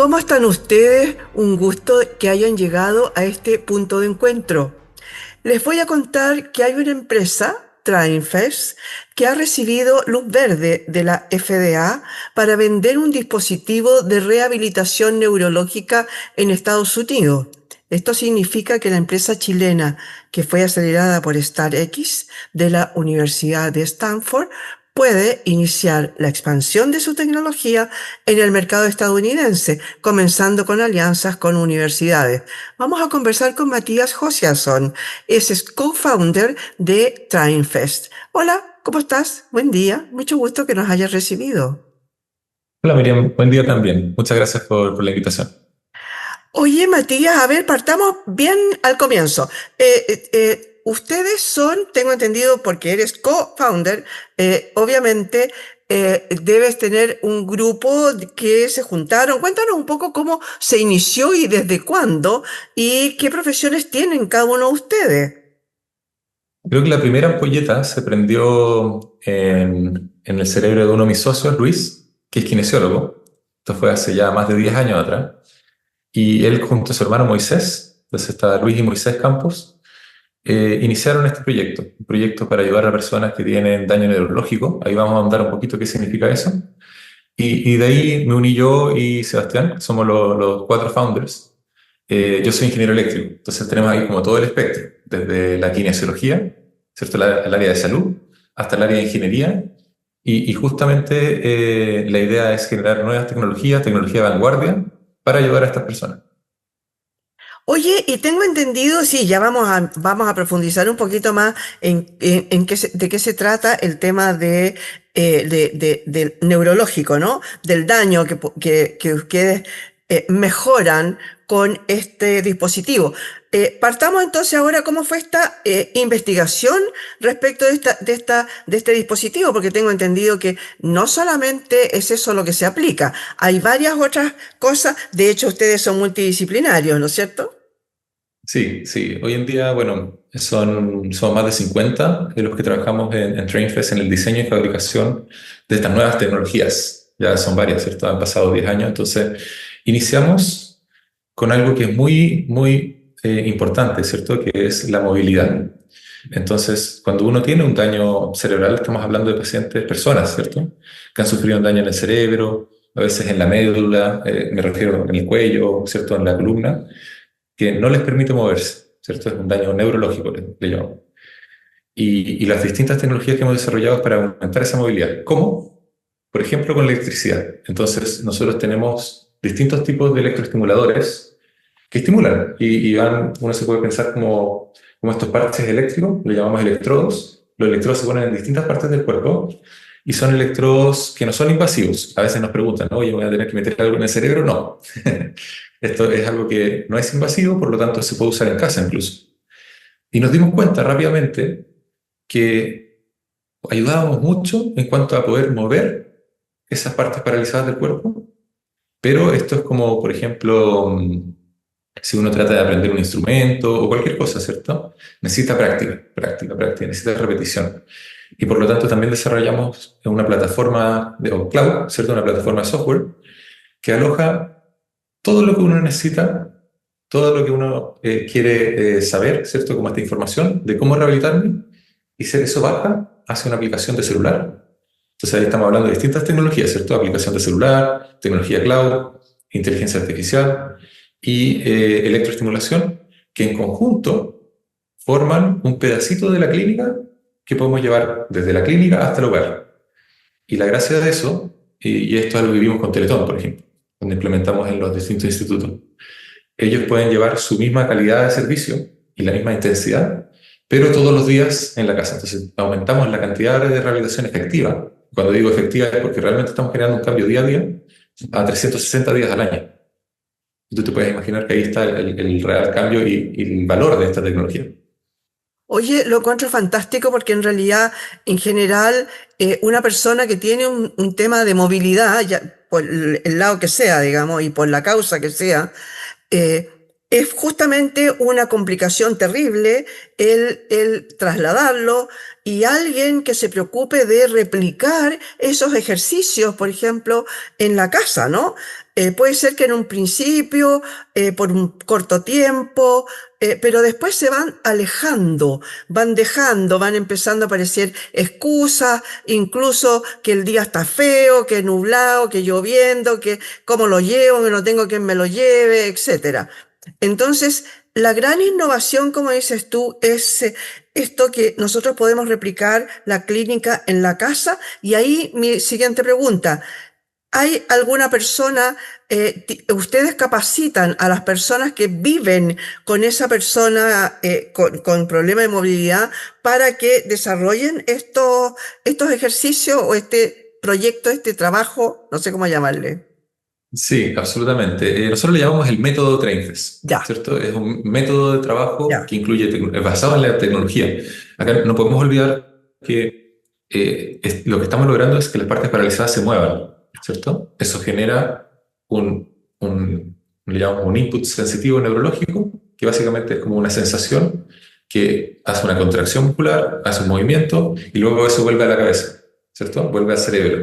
¿Cómo están ustedes? Un gusto que hayan llegado a este punto de encuentro. Les voy a contar que hay una empresa, Trainfest, que ha recibido luz verde de la FDA para vender un dispositivo de rehabilitación neurológica en Estados Unidos. Esto significa que la empresa chilena, que fue acelerada por StarX de la Universidad de Stanford, puede iniciar la expansión de su tecnología en el mercado estadounidense, comenzando con alianzas con universidades. Vamos a conversar con Matías Josiasson, es co-founder de Trainfest. Hola, ¿cómo estás? Buen día, mucho gusto que nos hayas recibido. Hola Miriam, buen día también. Muchas gracias por la invitación. Oye, Matías, a ver, partamos bien al comienzo. Ustedes son, tengo entendido, porque eres co-founder, obviamente debes tener un grupo que se juntaron. Cuéntanos un poco cómo se inició y desde cuándo y qué profesiones tienen cada uno de ustedes. Creo que la primera ampolleta se prendió en el cerebro de uno de mis socios, Luis, que es kinesiólogo. Esto fue hace ya más de 10 años atrás. Y él junto a su hermano Moisés, entonces está Luis y Moisés Campos, iniciaron este proyecto. Un proyecto para ayudar a personas que tienen daño neurológico. Ahí vamos a andar un poquito qué significa eso. Y de ahí me uní yo y Sebastián, somos los cuatro founders. Yo soy ingeniero eléctrico, entonces tenemos ahí como todo el espectro, desde la kinesiología, ¿cierto? El área de salud, hasta el área de ingeniería. Y justamente la idea es generar nuevas tecnologías, tecnología de vanguardia, para ayudar a estas personas. Oye, y tengo entendido, sí, ya vamos a profundizar un poquito más en de qué se trata el tema del neurológico, ¿no? Del daño que ustedes mejoran con este dispositivo. Partamos entonces ahora, ¿cómo fue esta investigación respecto de este dispositivo? Porque tengo entendido que no solamente es eso lo que se aplica, hay varias otras cosas. De hecho, ustedes son multidisciplinarios, ¿no es cierto? Sí, sí. Hoy en día, bueno, son más de 50 de los que trabajamos en TrainFest en el diseño y fabricación de estas nuevas tecnologías. Ya son varias, ¿cierto? Han pasado 10 años. Entonces, iniciamos con algo que es muy importante, ¿cierto? Que es la movilidad. Entonces, cuando uno tiene un daño cerebral, estamos hablando de pacientes, personas, ¿cierto? Que han sufrido un daño en el cerebro, a veces en la médula, me refiero en el cuello, ¿cierto? En la columna que no les permite moverse, ¿cierto? Es un daño neurológico, le llamamos. Y las distintas tecnologías que hemos desarrollado para aumentar esa movilidad. ¿Cómo? Por ejemplo, con electricidad. Entonces, nosotros tenemos distintos tipos de electroestimuladores que estimulan y uno se puede pensar como estos parches eléctricos, le llamamos electrodos. Los electrodos se ponen en distintas partes del cuerpo y son electrodos que no son invasivos. A veces nos preguntan, ¿no? Oye, ¿voy a tener que meter algo en el cerebro? No. Esto es algo que no es invasivo, por lo tanto se puede usar en casa incluso. Y nos dimos cuenta rápidamente que ayudábamos mucho en cuanto a poder mover esas partes paralizadas del cuerpo, pero esto es como, por ejemplo, si uno trata de aprender un instrumento o cualquier cosa, ¿cierto? Necesita práctica, necesita repetición. Y por lo tanto también desarrollamos una plataforma de o cloud, ¿cierto? Una plataforma de software que aloja todo lo que uno necesita, todo lo que uno quiere saber, ¿cierto? Como esta información de cómo rehabilitarme, y eso baja hacia una aplicación de celular. Entonces ahí estamos hablando de distintas tecnologías, ¿cierto? Aplicación de celular, tecnología cloud, inteligencia artificial y electroestimulación, que en conjunto forman un pedacito de la clínica que podemos llevar desde la clínica hasta el hogar. Y la gracia de eso, y esto es algo que vimos con Teletón, por ejemplo, donde implementamos en los distintos institutos, ellos pueden llevar su misma calidad de servicio y la misma intensidad, pero todos los días en la casa. Entonces, aumentamos la cantidad de rehabilitación efectiva. Cuando digo efectiva es porque realmente estamos generando un cambio día a día a 360 días al año. Y tú te puedes imaginar que ahí está el real cambio y el valor de esta tecnología. Oye, lo encuentro fantástico porque en realidad, en general, una persona que tiene un tema de movilidad, ya, por el lado que sea, digamos, y por la causa que sea, eh, es justamente una complicación terrible el trasladarlo y alguien que se preocupe de replicar esos ejercicios, por ejemplo, en la casa, ¿no? Puede ser que en un principio, por un corto tiempo, pero después se van alejando, van dejando, van empezando a aparecer excusas, incluso que el día está feo, que nublado, que lloviendo, que cómo lo llevo, que no tengo quien me lo lleve, etcétera. Entonces, la gran innovación, como dices tú, es esto que nosotros podemos replicar la clínica en la casa. Y ahí mi siguiente pregunta. ¿Hay alguna persona, ustedes capacitan a las personas que viven con esa persona con problema de movilidad para que desarrollen estos ejercicios o este proyecto, este trabajo, no sé cómo llamarle? Sí, absolutamente. Nosotros le llamamos el método Trainfest, Ya, ¿cierto? Es un método de trabajo ya. que incluye, es basado en la tecnología. Acá no podemos olvidar que lo que estamos logrando es que las partes paralizadas se muevan, ¿cierto? Eso genera le llamamos un input sensitivo neurológico, que básicamente es como una sensación que hace una contracción muscular, hace un movimiento y luego eso vuelve a la cabeza, ¿cierto? Vuelve al cerebro.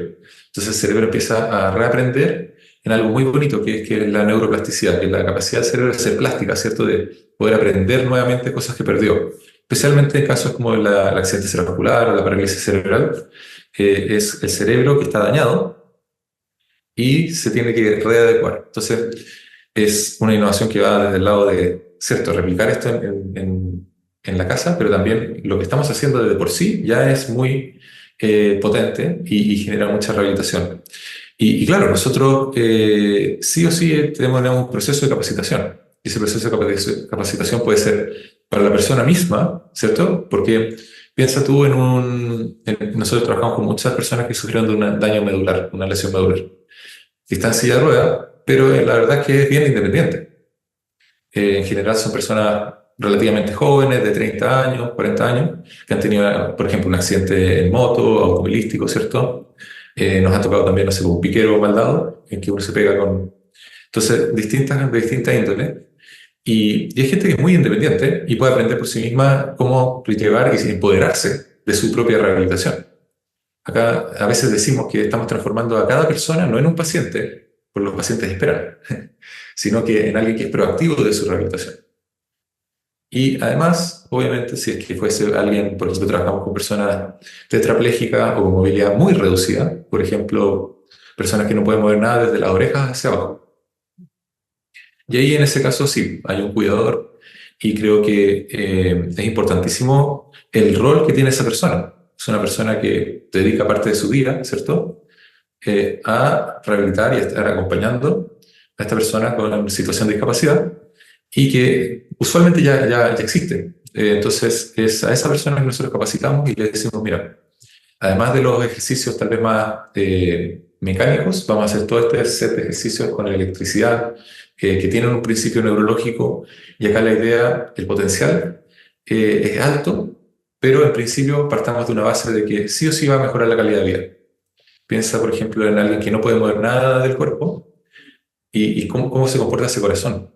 Entonces el cerebro empieza a reaprender en algo muy bonito, que es la neuroplasticidad, que es la capacidad del cerebro de ser plástica, ¿cierto? De poder aprender nuevamente cosas que perdió. Especialmente en casos como el accidente cerebrovascular o la parálisis cerebral, es el cerebro que está dañado y se tiene que readecuar. Entonces, es una innovación que va desde el lado de, ¿cierto?, replicar esto en la casa, pero también lo que estamos haciendo desde por sí ya es muy potente y genera mucha rehabilitación. Y claro, nosotros sí o sí tenemos un proceso de capacitación. Y ese proceso de capacitación puede ser para la persona misma, ¿cierto? Porque piensa tú nosotros trabajamos con muchas personas que sufrieron de un daño medular, una lesión medular, que están en silla de ruedas, pero la verdad es que es bien independiente. En general son personas relativamente jóvenes, de 30 años, 40 años, que han tenido, por ejemplo, un accidente en moto, automovilístico, ¿cierto? Nos ha tocado también, no sé, un piquero mal dado, en que uno se pega con... Entonces, de distintas índoles. Y hay gente que es muy independiente y puede aprender por sí misma cómo llevar y empoderarse de su propia rehabilitación. Acá a veces decimos que estamos transformando a cada persona no en un paciente, por los pacientes esperan, sino que en alguien que es proactivo de su rehabilitación. Y además, obviamente, si es que fuese alguien, por ejemplo, trabajamos con personas tetraplégicas o con movilidad muy reducida, por ejemplo, personas que no pueden mover nada desde las orejas hacia abajo. Y ahí en ese caso sí, hay un cuidador y creo que es importantísimo el rol que tiene esa persona. Es una persona que dedica parte de su vida, ¿cierto? A rehabilitar y a estar acompañando a esta persona con una situación de discapacidad y que usualmente ya existe. Entonces es a esa persona que nosotros capacitamos y le decimos, mira, además de los ejercicios tal vez más mecánicos, vamos a hacer todo este set de ejercicios con electricidad que tienen un principio neurológico y acá la idea, el potencial es alto, pero en principio partamos de una base de que sí o sí va a mejorar la calidad de vida. Piensa, por ejemplo, en alguien que no puede mover nada del cuerpo y cómo se comporta ese corazón.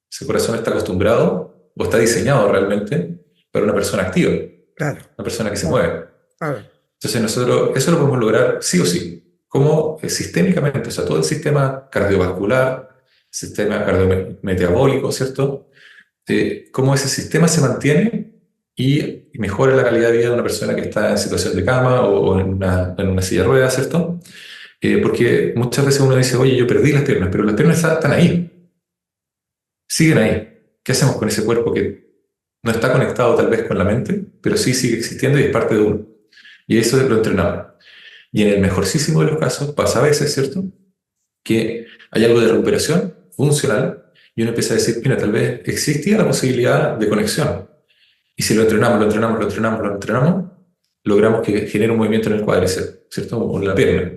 Ese corazón está acostumbrado o está diseñado realmente para una persona activa, Claro, una persona que se mueve. claro. Entonces nosotros eso lo podemos lograr sí o sí, como sistémicamente, o sea, todo el sistema cardiovascular, sistema cardiometabólico, ¿cierto? Cómo ese sistema se mantiene y mejora la calidad de vida de una persona que está en situación de cama o en una silla de ruedas, ¿cierto? Porque muchas veces uno dice, oye, yo perdí las piernas, pero las piernas están ahí, siguen ahí. ¿Qué hacemos con ese cuerpo que no está conectado tal vez con la mente, pero sí sigue existiendo y es parte de uno? Y eso lo entrenamos. Y en el mejorcísimo de los casos pasa a veces, ¿cierto? Que hay algo de recuperación funcional y uno empieza a decir, mira, tal vez existía la posibilidad de conexión. Y si lo entrenamos, lo entrenamos, lo entrenamos, lo entrenamos, logramos que genere un movimiento en el cuádriceps, ¿cierto? O en la pierna.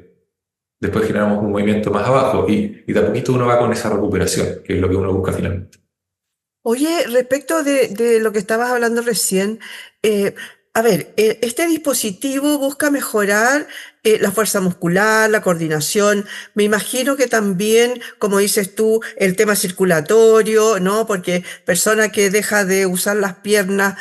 Después generamos un movimiento más abajo y de a poquito uno va con esa recuperación, que es lo que uno busca finalmente. Oye, respecto de lo que estabas hablando recién, eh, a ver, este dispositivo busca mejorar la fuerza muscular, la coordinación. Me imagino que también, como dices tú, el tema circulatorio, ¿no? Porque persona que deja de usar las piernas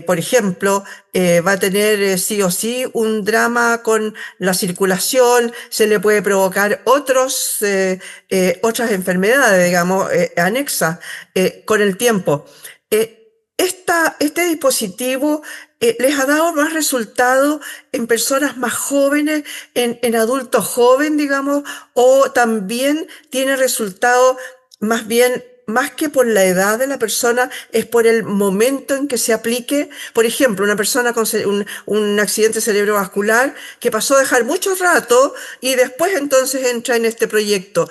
Por ejemplo, va a tener sí o sí un drama con la circulación, se le puede provocar otras enfermedades, digamos, anexas con el tiempo. Este dispositivo les ha dado más resultados en personas más jóvenes, en adultos jóvenes, digamos, o también tiene resultados más bien, más que por la edad de la persona, es por el momento en que se aplique. Por ejemplo, una persona con un accidente cerebrovascular que pasó a dejar mucho rato y después entonces entra en este proyecto.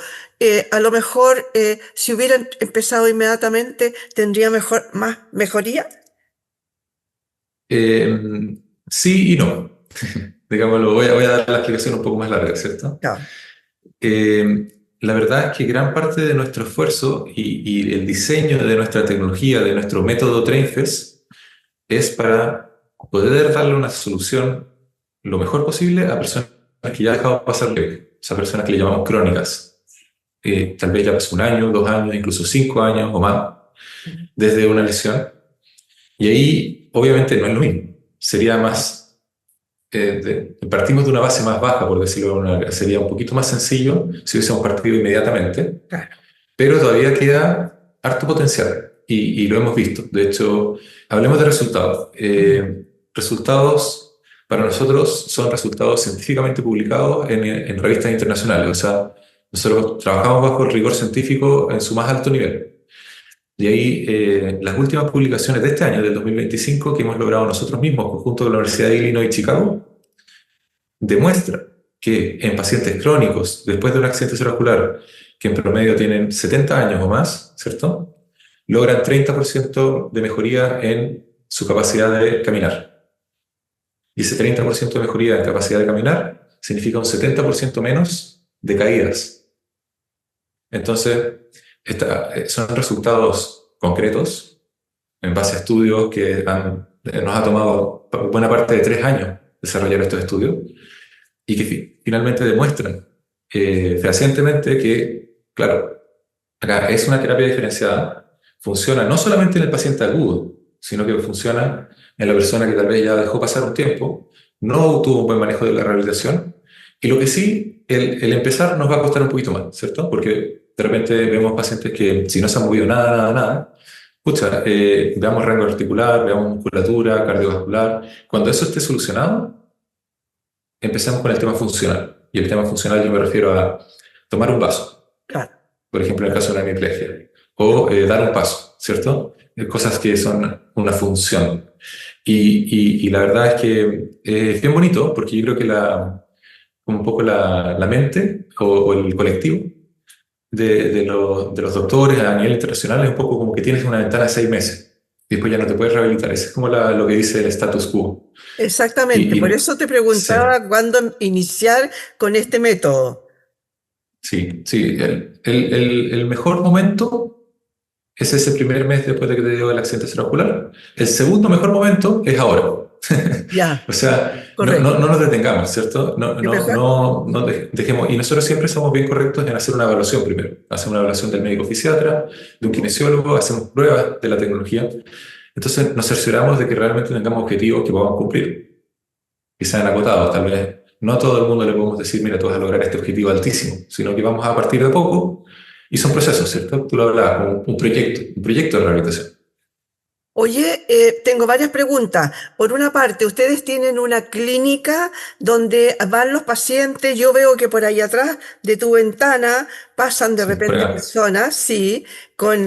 A lo mejor, si hubieran empezado inmediatamente, tendría más mejoría. Sí y no. Digámoslo, voy a dar la explicación un poco más larga, ¿cierto? Ya. La verdad es que gran parte de nuestro esfuerzo y el diseño de nuestra tecnología, de nuestro método TrainFest, es para poder darle una solución lo mejor posible a personas que ya han dejado pasar leve, o sea, personas que le llamamos crónicas. Tal vez ya pasó un año, 2 años, incluso 5 años o más desde una lesión. Y ahí, obviamente, no es lo mismo. Sería más, partimos de una base más baja, por decirlo de una manera. Sería un poquito más sencillo si hubiésemos partido inmediatamente, Claro. pero todavía queda harto potencial y lo hemos visto. De hecho, hablemos de resultados. Resultados para nosotros son resultados científicamente publicados en revistas internacionales. O sea, nosotros trabajamos bajo el rigor científico en su más alto nivel. Y ahí las últimas publicaciones de este año, del 2025, que hemos logrado nosotros mismos, junto con la Universidad de Illinois y Chicago, demuestra que en pacientes crónicos, después de un accidente cerebrovascular, que en promedio tienen 70 años o más, ¿cierto? Logran 30% de mejoría en su capacidad de caminar. Y ese 30% de mejoría en capacidad de caminar significa un 70% menos de caídas. Entonces, son resultados concretos en base a estudios que nos ha tomado buena parte de 3 años desarrollar estos estudios y que finalmente demuestran fehacientemente que, claro, acá es una terapia diferenciada, funciona no solamente en el paciente agudo, sino que funciona en la persona que tal vez ya dejó pasar un tiempo, no tuvo un buen manejo de la rehabilitación, y lo que sí, el empezar nos va a costar un poquito más, ¿cierto? Porque de repente vemos pacientes que si no se han movido nada, nada, nada, pucha, veamos rango articular, veamos musculatura, cardiovascular. Cuando eso esté solucionado, empecemos con el tema funcional. Y el tema funcional yo me refiero a tomar un vaso, Claro. por ejemplo, en el caso de la hemiplegia, o dar un paso, ¿cierto? Cosas que son una función. Y la verdad es que es bien bonito, porque yo creo que un poco la mente o el colectivo de los doctores a nivel internacional es un poco como que tienes una ventana de 6 meses y después ya no te puedes rehabilitar. Eso es como lo que dice el status quo. Exactamente. Y Por eso te sí, preguntaba cuándo iniciar con este método. sí, sí. El mejor momento es ese primer mes después de que te dio el accidente cerebrovascular. El segundo mejor momento es ahora. Ya, O sea, no correcto. nos detengamos, ¿cierto? ¿Es mejor? No dejemos. Y nosotros siempre somos bien correctos en hacer una evaluación primero. Hacemos una evaluación del médico fisiatra, de un kinesiólogo, hacemos pruebas de la tecnología. Entonces nos cercioramos de que realmente tengamos objetivos que podamos cumplir, que sean acotados. Tal vez no a todo el mundo le podemos decir, mira, tú vas a lograr este objetivo altísimo, sino que vamos a partir de poco. Y son procesos, ¿cierto? Tú lo hablabas, como un proyecto de rehabilitación. Oye, tengo varias preguntas. Por una parte, ustedes tienen una clínica donde van los pacientes. Yo veo que por ahí atrás de tu ventana pasan de Sí, por repente acá. personas, sí, con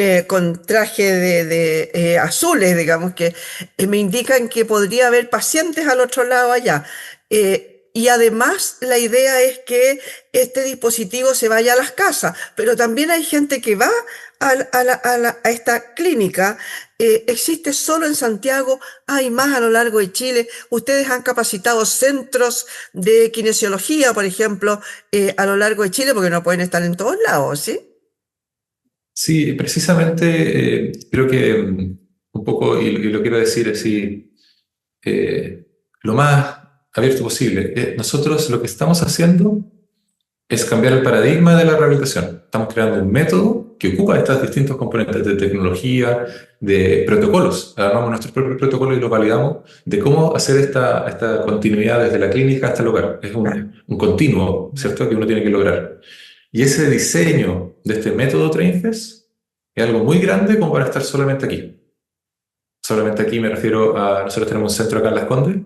traje de azules, digamos, que me indican que podría haber pacientes al otro lado allá. Y además la idea es que este dispositivo se vaya a las casas, pero también hay gente que va a esta clínica. Existe solo en Santiago, hay más a lo largo de Chile. Ustedes han capacitado centros de kinesiología, por ejemplo, a lo largo de Chile, porque no pueden estar en todos lados, ¿sí? Sí, precisamente creo que un poco, y lo quiero decir así, lo más abierto posible. Nosotros lo que estamos haciendo es cambiar el paradigma de la rehabilitación. Estamos creando un método que ocupa estos distintos componentes de tecnología, de protocolos. Armamos nuestros propios protocolos y los validamos de cómo hacer esta continuidad desde la clínica hasta el hogar. Es Claro. un continuo, ¿cierto?, que uno tiene que lograr. Y ese diseño de este método TrainFest es algo muy grande como para estar solamente aquí. Solamente aquí me refiero a, nosotros tenemos un centro acá en Las Condes,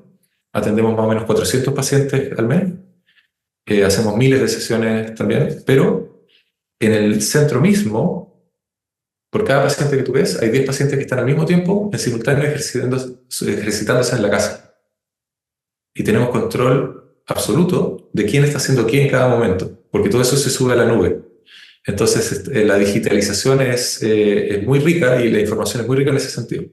atendemos más o menos 400 pacientes al mes, hacemos miles de sesiones también, pero en el centro mismo, por cada paciente que tú ves, hay 10 pacientes que están al mismo tiempo en simultáneo ejercitándose en la casa. Y tenemos control absoluto de quién está haciendo qué en cada momento, porque todo eso se sube a la nube. Entonces, la digitalización es muy rica y la información es muy rica en ese sentido.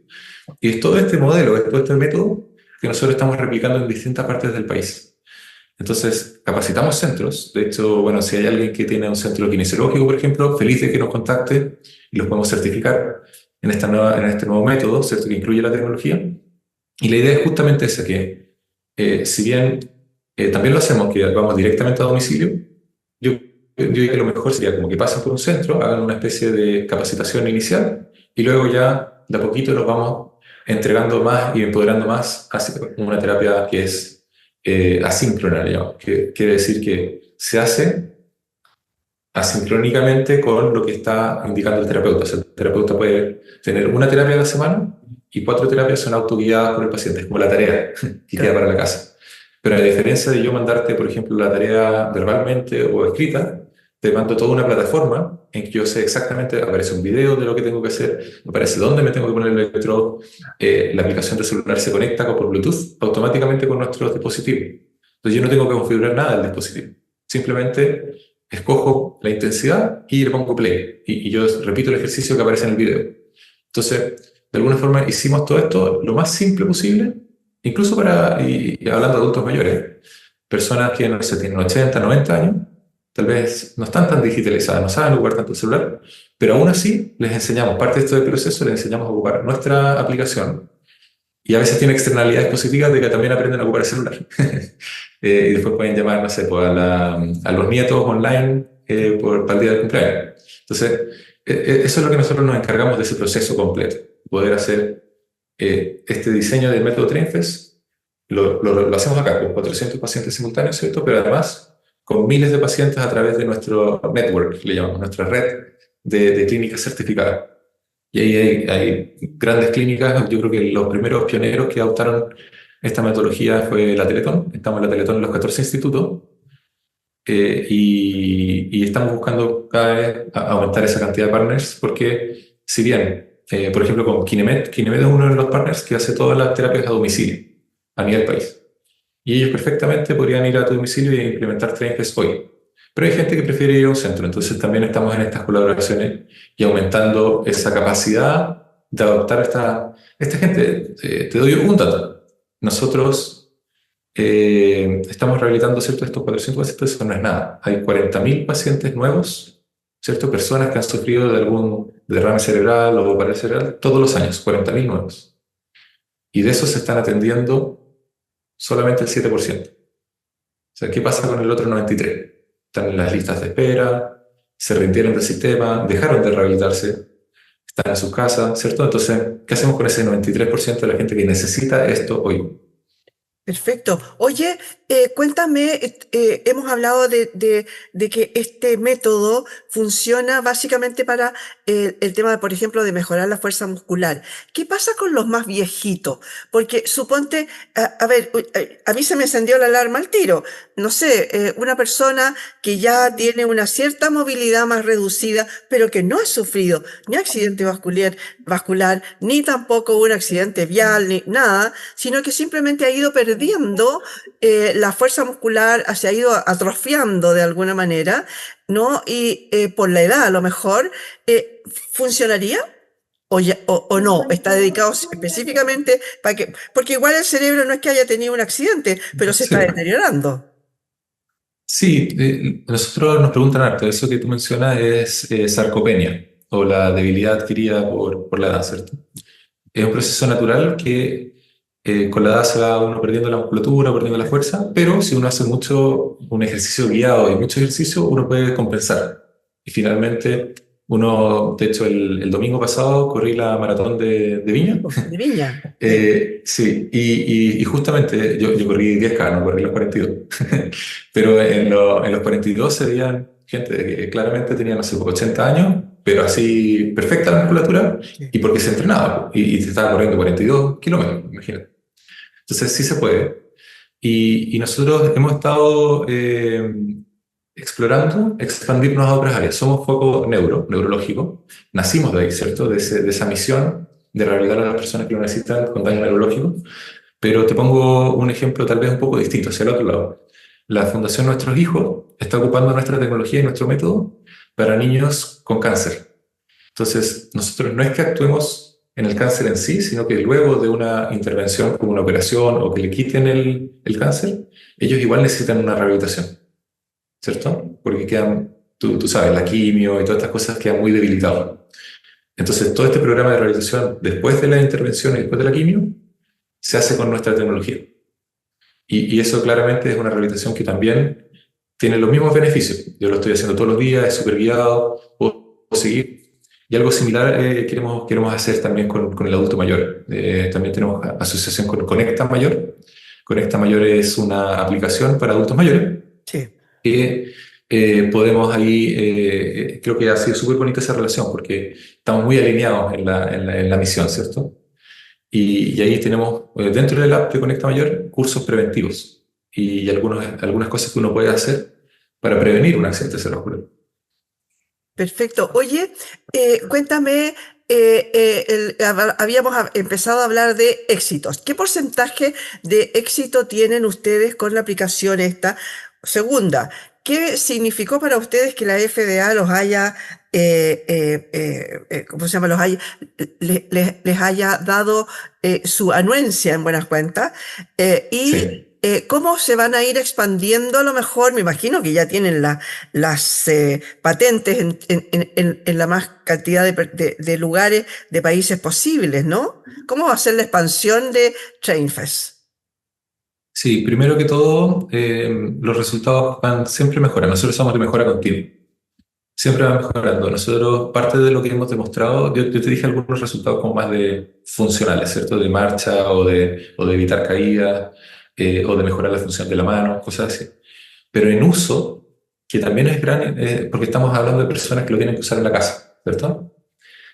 Y es todo este modelo, es todo este método que nosotros estamos replicando en distintas partes del país. Entonces, capacitamos centros. De hecho, bueno, si hay alguien que tiene un centro kinesiológico, por ejemplo, feliz de que nos contacte y los podemos certificar en este nuevo método, ¿cierto?, que incluye la tecnología. Y la idea es justamente esa, que si bien también lo hacemos, que vamos directamente a domicilio, yo diría que lo mejor sería como que pasen por un centro, hagan una especie de capacitación inicial y luego ya de a poquito los vamos entregando más y empoderando más hacia una terapia que es asíncrona, digamos, que quiere decir que se hace asincrónicamente con lo que está indicando el terapeuta. O sea, el terapeuta puede tener una terapia a la semana y 4 terapias son autoguiadas por el paciente, es como la tarea que queda Claro. para la casa. Pero a diferencia de yo mandarte, por ejemplo, la tarea verbalmente o escrita, te mando toda una plataforma en que yo sé exactamente, aparece un video de lo que tengo que hacer, aparece dónde me tengo que poner el electrodo, la aplicación de celular se conecta por Bluetooth automáticamente con nuestro dispositivo. Entonces yo no tengo que configurar nada del dispositivo. Simplemente escojo la intensidad y le pongo play. Y yo repito el ejercicio que aparece en el video. Entonces, de alguna forma hicimos todo esto lo más simple posible, incluso y hablando de adultos mayores, personas que no sé, tienen 80, 90 años, tal vez no están tan digitalizadas, no saben ocupar tanto el celular, pero aún así les enseñamos, parte de este proceso, les enseñamos a ocupar nuestra aplicación y a veces tiene externalidades positivas de que también aprenden a ocupar el celular. Y después pueden llamar, no sé, pues a los nietos online para el día del cumpleaños. Entonces, eso es lo que nosotros nos encargamos de ese proceso completo, poder hacer este diseño del método TrainFest. Lo hacemos acá con 400 pacientes simultáneos, ¿cierto? Pero además con miles de pacientes a través de nuestro network, le llamamos, nuestra red de clínicas certificadas. Y ahí hay grandes clínicas. Yo creo que los primeros pioneros que adoptaron esta metodología fue la Teletón. Estamos en la Teletón en los 14 institutos y estamos buscando cada vez aumentar esa cantidad de partners porque si bien, por ejemplo, con Kinemed es uno de los partners que hace todas las terapias a domicilio a nivel país. Y ellos perfectamente podrían ir a tu domicilio y implementar TrainFest hoy. Pero hay gente que prefiere ir a un centro, entonces también estamos en estas colaboraciones y aumentando esa capacidad de adoptar esta gente. Te doy un dato. Nosotros estamos rehabilitando, ¿cierto?, estos 400 pacientes, eso no es nada. Hay 40.000 pacientes nuevos, ¿cierto?, personas que han sufrido de algún derrame cerebral o parálisis cerebral todos los años, 40.000 nuevos. Y de esos se están atendiendo solamente el 7%. O sea, ¿qué pasa con el otro 93%? Están en las listas de espera, se rindieron del sistema, dejaron de rehabilitarse, están en sus casas, ¿cierto? Entonces, ¿qué hacemos con ese 93% de la gente que necesita esto hoy? Perfecto. Oye, cuéntame, hemos hablado de que este método funciona básicamente para el tema, por ejemplo, de mejorar la fuerza muscular. ¿Qué pasa con los más viejitos? Porque suponte, a ver, a mí se me encendió la alarma al tiro. No sé, una persona que ya tiene una cierta movilidad más reducida, pero que no ha sufrido ni accidente vascular, ni tampoco un accidente vial, ni nada, sino que simplemente ha ido perdiendo la fuerza muscular, se ha ido atrofiando de alguna manera, ¿no? Y por la edad a lo mejor, ¿funcionaría? O no, está dedicado específicamente para que, porque igual el cerebro no es que haya tenido un accidente, pero se está Sí, deteriorando. sí, nosotros nos preguntan harto, eso que tú mencionas es sarcopenia o la debilidad adquirida por la edad, ¿cierto? Es un proceso natural que con la edad se va uno perdiendo la musculatura, perdiendo la fuerza, pero si uno hace mucho, un ejercicio guiado y mucho ejercicio, uno puede compensar. Y finalmente Uno, de hecho, el domingo pasado corrí la maratón de Viña. De Viña. Sí. Sí, y justamente yo corrí 10K, no corrí los 42. Pero en los 42 se veían gente que claramente tenía, no sé, 80 años, pero así perfecta la musculatura, Sí. y porque se entrenaba, y se estaba corriendo 42 kilómetros, imagínate. Entonces sí se puede. Y nosotros hemos estado explorando expandirnos a otras áreas. Somos foco neurológico. Nacimos de ahí, ¿cierto? De esa misión de rehabilitar a las personas que lo necesitan con daño neurológico. Pero te pongo un ejemplo tal vez un poco distinto, hacia el otro lado. La Fundación Nuestros Hijos está ocupando nuestra tecnología y nuestro método para niños con cáncer. Entonces, nosotros no es que actuemos en el cáncer en sí, sino que luego de una intervención como una operación o que le quiten el cáncer, ellos igual necesitan una rehabilitación, ¿cierto? Porque quedan, tú sabes, la quimio y todas estas cosas quedan muy debilitados. Entonces, todo este programa de rehabilitación después de la intervención y después de la quimio se hace con nuestra tecnología. Y eso claramente es una rehabilitación que también tiene los mismos beneficios. Yo lo estoy haciendo todos los días, es súper guiado, puedo seguir. Y algo similar queremos hacer también con el adulto mayor. También tenemos asociación con Conecta Mayor. Conecta Mayor es una aplicación para adultos mayores Sí. que podemos ahí, creo que ha sido súper bonita esa relación porque estamos muy alineados en la misión, ¿cierto? Y ahí tenemos, dentro del app de Conecta Mayor, cursos preventivos y algunas cosas que uno puede hacer para prevenir un accidente cerebrovascular. Perfecto. Oye, cuéntame, habíamos empezado a hablar de éxitos. ¿Qué porcentaje de éxito tienen ustedes con la aplicación esta? Segunda, ¿qué significó para ustedes que la FDA los haya, ¿cómo se llama? Les haya dado su anuencia en buenas cuentas. Sí. ¿Cómo se van a ir expandiendo? A lo mejor, me imagino que ya tienen las patentes en la más cantidad de lugares, de países posibles, ¿no? ¿Cómo va a ser la expansión de TrainFest? Sí, primero que todo, los resultados van siempre mejorando. Nosotros somos de mejora continua. Siempre van mejorando. Nosotros, parte de lo que hemos demostrado, yo te dije algunos resultados como más de funcionales, ¿cierto? De marcha o de evitar caídas, o de mejorar la función de la mano, cosas así. Pero en uso, que también es gran, porque estamos hablando de personas que lo tienen que usar en la casa, ¿cierto?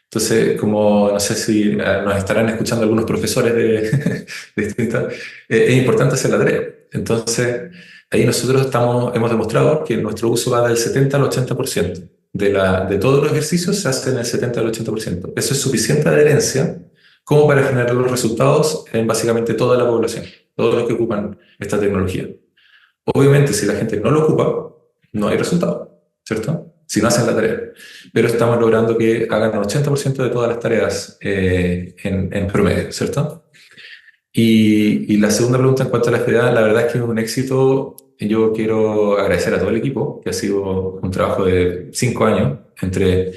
Entonces, como no sé si nos estarán escuchando algunos profesores de distintas, es importante hacer la tarea. Entonces, ahí nosotros hemos demostrado que nuestro uso va del 70 al 80%. De todos los ejercicios se hace en el 70 al 80%. Eso es suficiente adherencia como para generar los resultados en básicamente toda la población, todos los que ocupan esta tecnología. Obviamente, si la gente no lo ocupa, no hay resultado, ¿cierto? Si no hacen la tarea. Pero estamos logrando que hagan el 80% de todas las tareas en promedio, ¿cierto? Y la segunda pregunta en cuanto a la FDA, la verdad es que es un éxito. Yo quiero agradecer a todo el equipo, que ha sido un trabajo de 5 años entre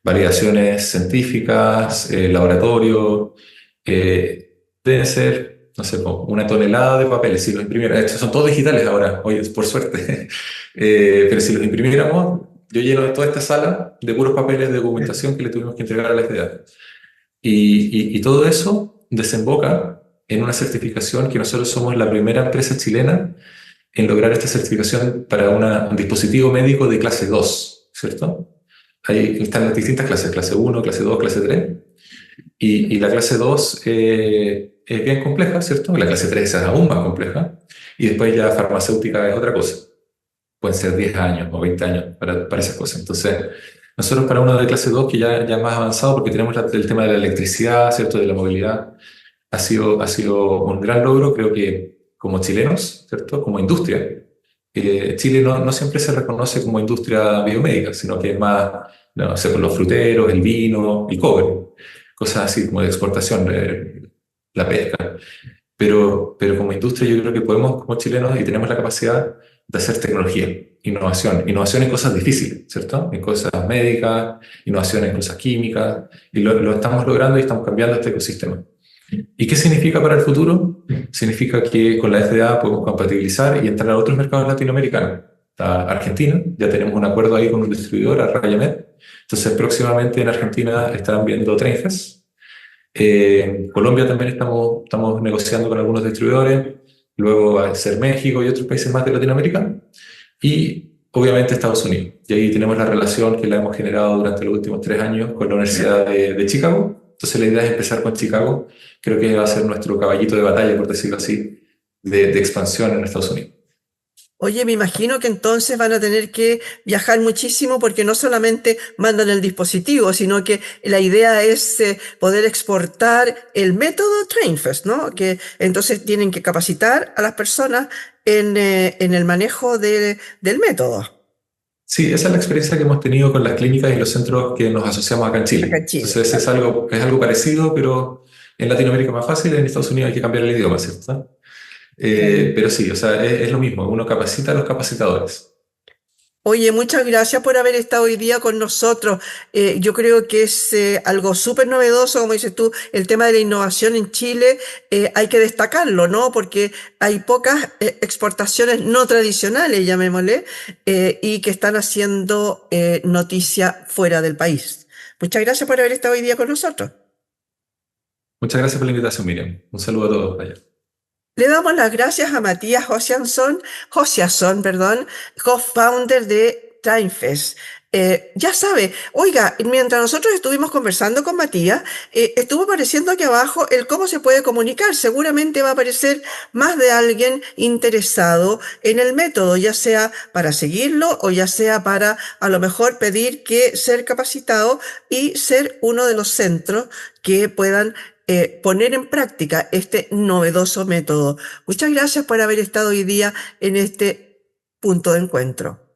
validaciones científicas, laboratorio. Deben ser, no sé, como una tonelada de papeles. Si los imprimiéramos, estos son todos digitales ahora, oye, por suerte. Pero si los imprimiéramos, yo lleno toda esta sala de puros papeles de documentación que le tuvimos que entregar a la FDA. Y todo eso desemboca en una certificación que nosotros somos la primera empresa chilena en lograr esta certificación para un dispositivo médico de clase 2, ¿cierto? Ahí están las distintas clases, clase 1, clase 2, clase 3. Y la clase 2 es bien compleja, ¿cierto? La clase 3 es aún más compleja. Y después ya farmacéutica es otra cosa. Pueden ser 10 años o 20 años para esas cosas. Entonces, nosotros para uno de clase 2 que ya es más avanzado, porque tenemos el tema de la electricidad, ¿cierto? De la movilidad, ha sido un gran logro, creo que como chilenos, ¿cierto? Como industria. Chile no siempre se reconoce como industria biomédica, sino que es más, no sé, por los fruteros, el vino, el cobre, cosas así como de exportación, la pesca. Pero como industria yo creo que podemos, como chilenos, y tenemos la capacidad de hacer tecnología, innovación en cosas difíciles, ¿cierto? En cosas médicas, innovación en cosas químicas, y lo estamos logrando y estamos cambiando este ecosistema. ¿Y qué significa para el futuro? Significa que con la FDA podemos compatibilizar y entrar a otros mercados latinoamericanos. está Argentina, ya tenemos un acuerdo ahí con un distribuidor, a Rayamed. Entonces, próximamente en Argentina estarán viendo TrainFest. Colombia también estamos negociando con algunos distribuidores, luego va a ser México y otros países más de Latinoamérica, y obviamente Estados Unidos. Y ahí tenemos la relación que la hemos generado durante los últimos 3 años con la Universidad de Chicago. Entonces la idea es empezar con Chicago, creo que va a ser nuestro caballito de batalla, por decirlo así, de expansión en Estados Unidos. Oye, me imagino que entonces van a tener que viajar muchísimo porque no solamente mandan el dispositivo, sino que la idea es poder exportar el método TrainFest, ¿no? Que entonces tienen que capacitar a las personas en el manejo del método Sí, esa es la experiencia que hemos tenido con las clínicas y los centros que nos asociamos acá en acá Chile. en Chile. Entonces es algo parecido, pero en Latinoamérica es más fácil, en Estados Unidos hay que cambiar el idioma, ¿cierto? Claro. Pero sí, o sea, es lo mismo, uno capacita a los capacitadores. Oye, muchas gracias por haber estado hoy día con nosotros. Yo creo que es algo súper novedoso, como dices tú, el tema de la innovación en Chile, hay que destacarlo, ¿no? Porque hay pocas exportaciones no tradicionales, llamémosle, y que están haciendo noticia fuera del país. Muchas gracias por haber estado hoy día con nosotros. Muchas gracias por la invitación, Miriam. Un saludo a todos allá. Le damos las gracias a Matías Josiasson, perdón, co-founder de TimeFest. Ya sabe, oiga, mientras nosotros estuvimos conversando con Matías, estuvo apareciendo aquí abajo el cómo se puede comunicar. Seguramente va a aparecer más de alguien interesado en el método, ya sea para seguirlo o ya sea para a lo mejor pedir que ser capacitado y ser uno de los centros que puedan poner en práctica este novedoso método. Muchas gracias por haber estado hoy día en este punto de encuentro.